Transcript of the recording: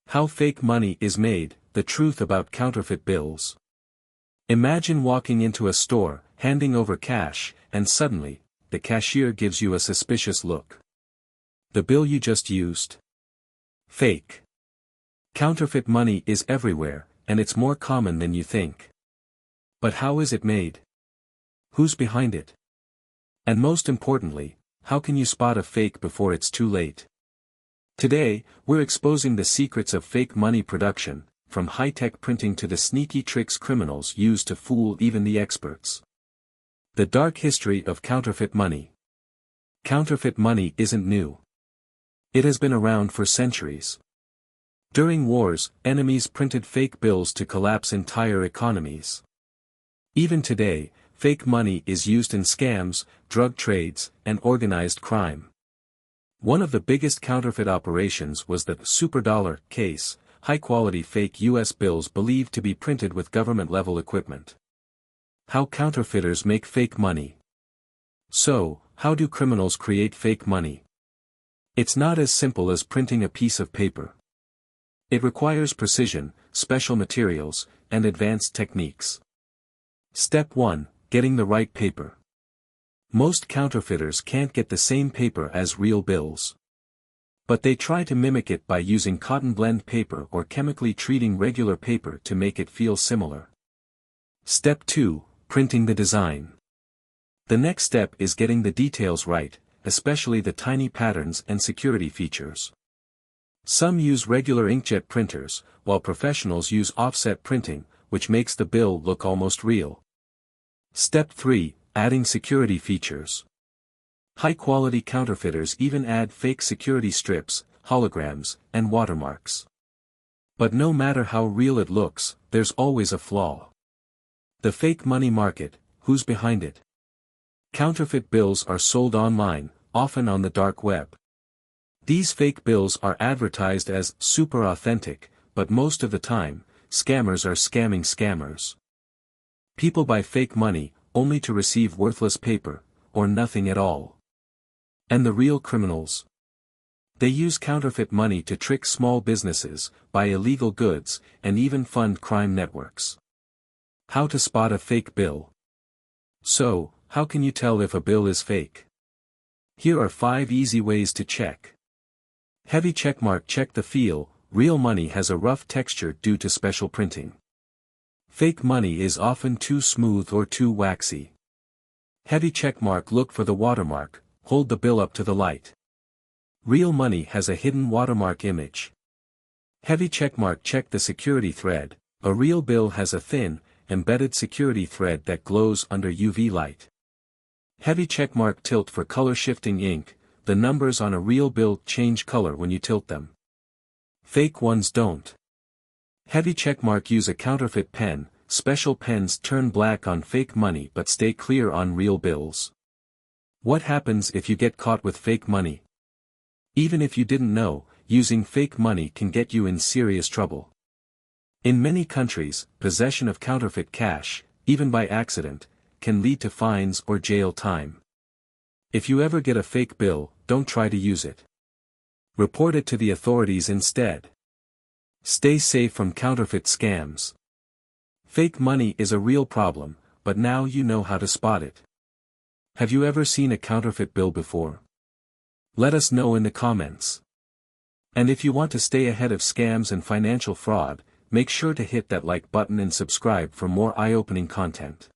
How fake money is made, the truth about counterfeit bills. Imagine walking into a store, handing over cash, and suddenly, the cashier gives you a suspicious look. The bill you just used? Fake. Counterfeit money is everywhere, and it's more common than you think. But how is it made? Who's behind it? And most importantly, how can you spot a fake before it's too late? Today, we're exposing the secrets of fake money production, from high-tech printing to the sneaky tricks criminals use to fool even the experts. The dark history of counterfeit money. Counterfeit money isn't new. It has been around for centuries. During wars, enemies printed fake bills to collapse entire economies. Even today, fake money is used in scams, drug trades, and organized crime. One of the biggest counterfeit operations was the superdollar case, high-quality fake U.S. bills believed to be printed with government-level equipment. How counterfeiters make fake money. So, how do criminals create fake money? It's not as simple as printing a piece of paper. It requires precision, special materials, and advanced techniques. Step 1. Getting the right paper. Most counterfeiters can't get the same paper as real bills. But they try to mimic it by using cotton blend paper or chemically treating regular paper to make it feel similar. Step 2. Printing the design. The next step is getting the details right, especially the tiny patterns and security features. Some use regular inkjet printers, while professionals use offset printing, which makes the bill look almost real. Step 3. Adding security features. High-quality counterfeiters even add fake security strips, holograms, and watermarks. But no matter how real it looks, there's always a flaw. The fake money market, who's behind it? Counterfeit bills are sold online, often on the dark web. These fake bills are advertised as super authentic, but most of the time, scammers are scamming scammers. People buy fake money, only to receive worthless paper, or nothing at all. And the real criminals? They use counterfeit money to trick small businesses, buy illegal goods, and even fund crime networks. How to spot a fake bill? So, how can you tell if a bill is fake? Here are 5 easy ways to check. Heavy checkmark. Check the feel. Real money has a rough texture due to special printing. Fake money is often too smooth or too waxy. Heavy checkmark. Look for the watermark. Hold the bill up to the light. Real money has a hidden watermark image. Heavy checkmark. Check the security thread. A real bill has a thin, embedded security thread that glows under UV light. Heavy checkmark. Tilt for color shifting ink. The numbers on a real bill change color when you tilt them. Fake ones don't. Heavy checkmark. Use a counterfeit pen. Special pens turn black on fake money but stay clear on real bills. What happens if you get caught with fake money? Even if you didn't know, using fake money can get you in serious trouble. In many countries, possession of counterfeit cash, even by accident, can lead to fines or jail time. If you ever get a fake bill, don't try to use it. Report it to the authorities instead. Stay safe from counterfeit scams. Fake money is a real problem, but now you know how to spot it. Have you ever seen a counterfeit bill before? Let us know in the comments. And if you want to stay ahead of scams and financial fraud, make sure to hit that like button and subscribe for more eye-opening content.